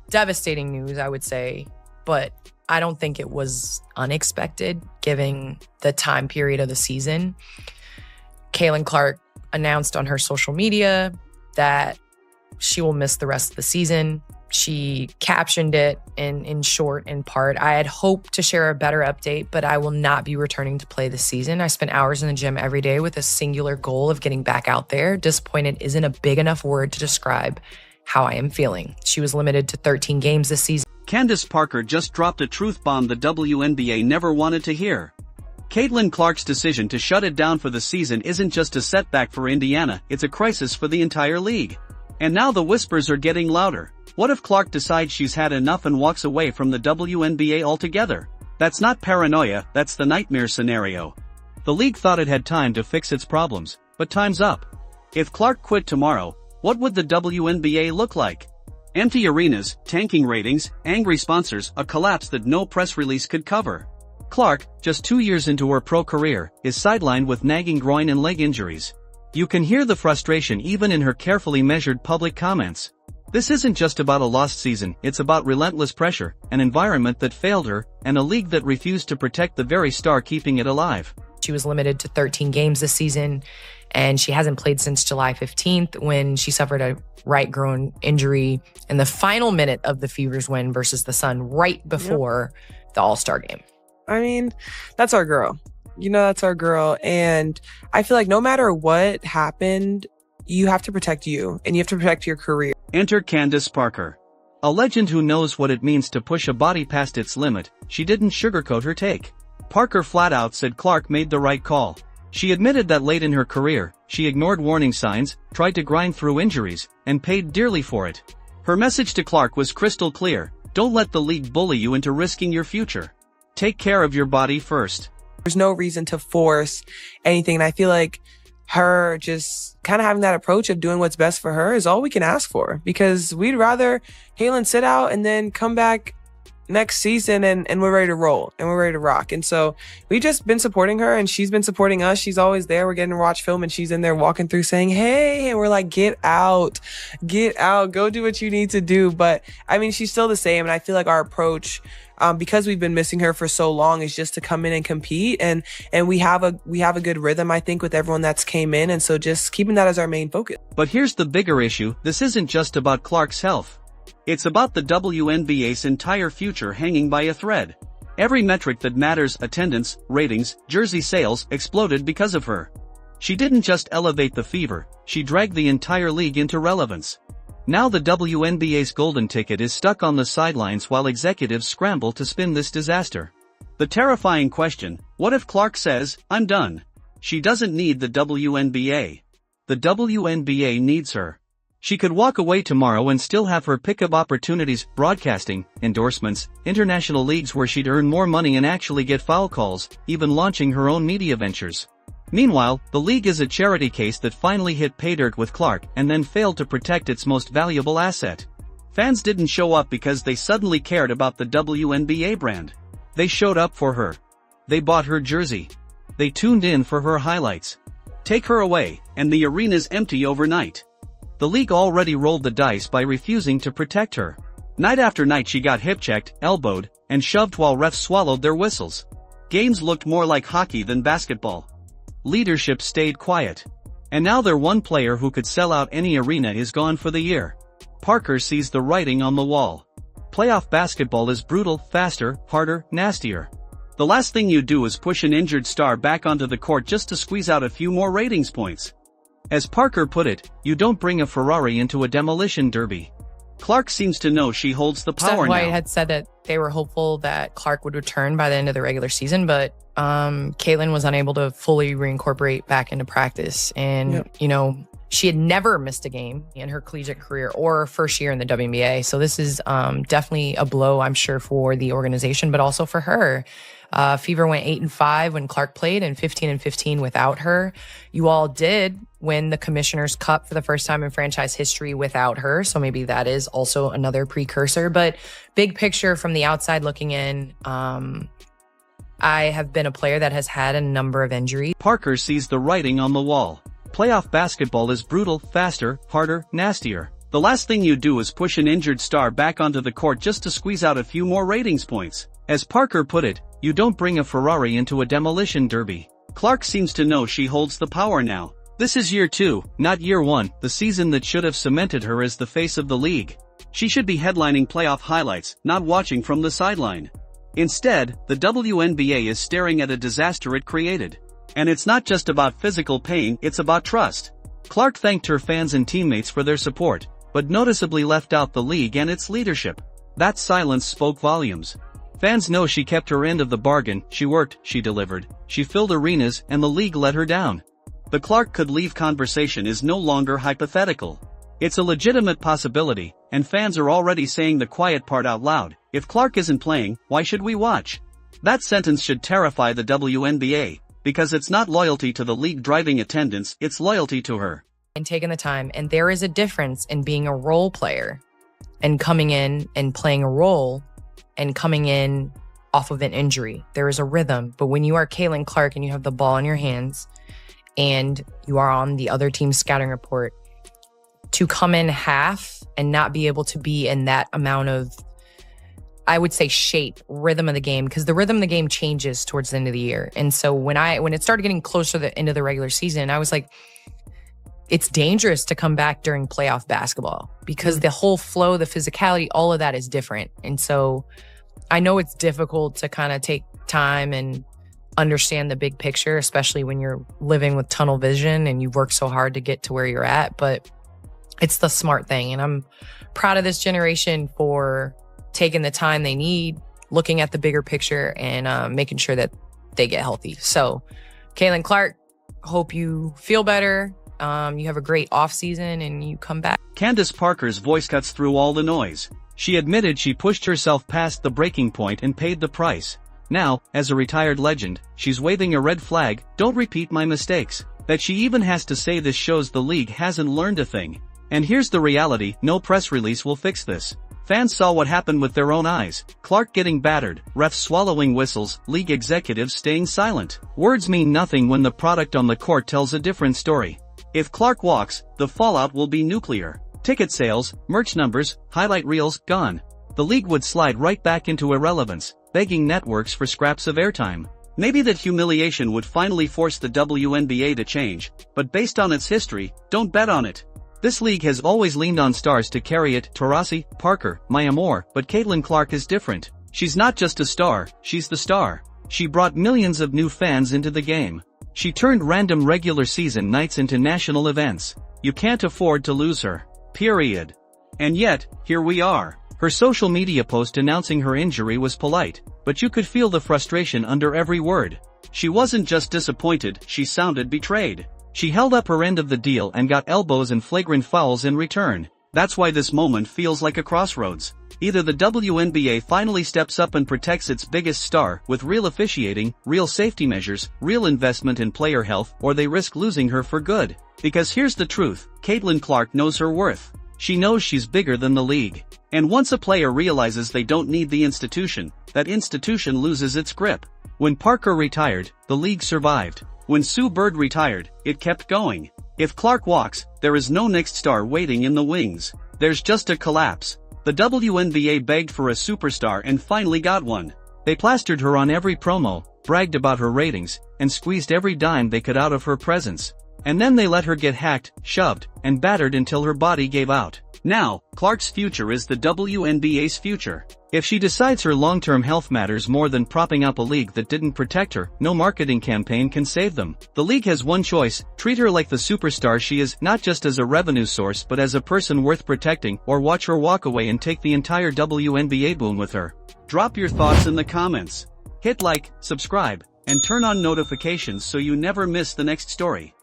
devastating news, I would say, but I don't think it was unexpected given the time period of the season. Caitlin Clark announced on her social media that she will miss the rest of the season. She captioned it in short and part. I had hoped to share a better update, but I will not be returning to play this season. I spent hours in the gym every day with a singular goal of getting back out there. Disappointed isn't a big enough word to describe how I am feeling. She was limited to 13 games this season. Candace Parker just dropped a truth bomb the WNBA never wanted to hear. Caitlin Clark's decision to shut it down for the season isn't just a setback for Indiana, it's a crisis for the entire league. And now the whispers are getting louder. What if Clark decides she's had enough and walks away from the WNBA altogether? That's not paranoia, that's the nightmare scenario. The league thought it had time to fix its problems, but time's up. If Clark quit tomorrow, what would the WNBA look like? Empty arenas, tanking ratings, angry sponsors, a collapse that no press release could cover. Clark, just 2 years into her pro career, is sidelined with nagging groin and leg injuries. You can hear the frustration even in her carefully measured public comments. This isn't just about a lost season, it's about relentless pressure, an environment that failed her, and a league that refused to protect the very star keeping it alive. She was limited to 13 games this season, and she hasn't played since July 15th when she suffered a right groin injury in the final minute of the Fever's win versus the Sun right before the All-Star game. I mean, that's our girl. That's our girl. And I feel like no matter what happened, you have to protect you and you have to protect your career. Enter Candace Parker. A legend who knows what it means to push a body past its limit. She didn't sugarcoat her take. Parker flat out said Clark made the right call. She admitted that late in her career, she ignored warning signs, tried to grind through injuries, and paid dearly for it. Her message to Clark was crystal clear: don't let the league bully you into risking your future. Take care of your body first. There's no reason to force anything. And I feel like her just kind of having that approach of doing what's best for her is all we can ask for, because we'd rather Caitlin sit out and then come back next season and we're ready to roll and we're ready to rock. And so we've just been supporting her and she's been supporting us. She's always there. We're getting to watch film and she's in there walking through saying, hey, and we're like, get out, go do what you need to do. But I mean, she's still the same. And I feel like our approach, because we've been missing her for so long, is just to come in and compete. And we have a good rhythm, I think, with everyone that's came in. And so just keeping that as our main focus. But here's the bigger issue. This isn't just about Clark's health. It's about the WNBA's entire future hanging by a thread. Every metric that matters, attendance, ratings, jersey sales, exploded because of her. She didn't just elevate the Fever, she dragged the entire league into relevance. Now the WNBA's golden ticket is stuck on the sidelines while executives scramble to spin this disaster. The terrifying question: what if Clark says, I'm done? She doesn't need the WNBA. The WNBA needs her. She could walk away tomorrow and still have her pick of opportunities: broadcasting, endorsements, international leagues where she'd earn more money and actually get foul calls, even launching her own media ventures. Meanwhile, the league is a charity case that finally hit pay dirt with Clark and then failed to protect its most valuable asset. Fans didn't show up because they suddenly cared about the WNBA brand. They showed up for her. They bought her jersey. They tuned in for her highlights. Take her away, and the arena's empty overnight. The league already rolled the dice by refusing to protect her. Night after night she got hip-checked, elbowed, and shoved while refs swallowed their whistles. Games looked more like hockey than basketball. Leadership stayed quiet. And now their one player who could sell out any arena is gone for the year. Parker sees the writing on the wall. Playoff basketball is brutal, faster, harder, nastier. The last thing you do is push an injured star back onto the court just to squeeze out a few more ratings points. As Parker put it, you don't bring a Ferrari into a demolition derby. Clark seems to know she holds the power Steph White now. had said that they were hopeful that Clark would return by the end of the regular season, but Caitlin was unable to fully reincorporate back into practice. And, she had never missed a game in her collegiate career or first year in the WNBA. So this is definitely a blow, I'm sure, for the organization, but also for her. Fever went 8-5 when Clark played and 15-15 without her. You all did win the Commissioner's Cup for the first time in franchise history without her. So maybe that is also another precursor. But big picture from the outside looking in, I have been a player that has had a number of injuries. Parker sees the writing on the wall. Playoff basketball is brutal, faster, harder, nastier. The last thing you do is push an injured star back onto the court just to squeeze out a few more ratings points. As Parker put it, you don't bring a Ferrari into a demolition derby. Clark seems to know she holds the power now. This is year 2, not year 1, the season that should have cemented her as the face of the league. She should be headlining playoff highlights, not watching from the sideline. Instead, the WNBA is staring at a disaster it created. And it's not just about physical pain, it's about trust. Clark thanked her fans and teammates for their support, but noticeably left out the league and its leadership. That silence spoke volumes. Fans know she kept her end of the bargain, she worked, she delivered, she filled arenas, and the league let her down. The Clark could leave conversation is no longer hypothetical. It's a legitimate possibility, and fans are already saying the quiet part out loud. If Clark isn't playing, why should we watch? That sentence should terrify the WNBA, because it's not loyalty to the league driving attendance, it's loyalty to her. And taking the time, and there is a difference in being a role player and coming in and playing a role and coming in off of an injury. There is a rhythm, but when you are Caitlin Clark and you have the ball in your hands and you are on the other team's scouting report, to come in half and not be able to be in that amount of, I would say, shape, rhythm of the game, because the rhythm of the game changes towards the end of the year. And so when it started getting closer to the end of the regular season, I was like, it's dangerous to come back during playoff basketball because the whole flow, the physicality, all of that is different. And so I know it's difficult to kind of take time and understand the big picture, especially when you're living with tunnel vision and you've worked so hard to get to where you're at, but it's the smart thing. And I'm proud of this generation for taking the time they need, looking at the bigger picture, and making sure that they get healthy. So Caitlin Clark, hope you feel better. You have a great off season and you come back. Candace Parker's voice cuts through all the noise. She admitted she pushed herself past the breaking point and paid the price. Now, as a retired legend, she's waving a red flag, "Don't repeat my mistakes." That she even has to say this shows the league hasn't learned a thing. And here's the reality, no press release will fix this. Fans saw what happened with their own eyes. Clark getting battered, refs swallowing whistles, league executives staying silent. Words mean nothing when the product on the court tells a different story. If Clark walks, the fallout will be nuclear. Ticket sales, merch numbers, highlight reels, gone. The league would slide right back into irrelevance, begging networks for scraps of airtime. Maybe that humiliation would finally force the WNBA to change, but based on its history, don't bet on it. This league has always leaned on stars to carry it, Taurasi, Parker, Maya Moore, but Caitlin Clark is different. She's not just a star, she's the star. She brought millions of new fans into the game. She turned random regular season nights into national events. You can't afford to lose her. Period. And yet, here we are. Her social media post announcing her injury was polite, but you could feel the frustration under every word. She wasn't just disappointed, she sounded betrayed. She held up her end of the deal and got elbows and flagrant fouls in return. That's why this moment feels like a crossroads. Either the WNBA finally steps up and protects its biggest star with real officiating, real safety measures, real investment in player health, or they risk losing her for good. Because here's the truth, Caitlin Clark knows her worth. She knows she's bigger than the league. And once a player realizes they don't need the institution, that institution loses its grip. When Parker retired, the league survived. When Sue Bird retired, it kept going. If Clark walks, there is no next star waiting in the wings. There's just a collapse. The WNBA begged for a superstar and finally got one. They plastered her on every promo, bragged about her ratings, and squeezed every dime they could out of her presence. And then they let her get hacked, shoved, and battered until her body gave out. Now, Clark's future is the WNBA's future. If she decides her long-term health matters more than propping up a league that didn't protect her, no marketing campaign can save them. The league has one choice, treat her like the superstar she is, not just as a revenue source but as a person worth protecting, or watch her walk away and take the entire WNBA boom with her. Drop your thoughts in the comments. Hit like, subscribe, and turn on notifications so you never miss the next story.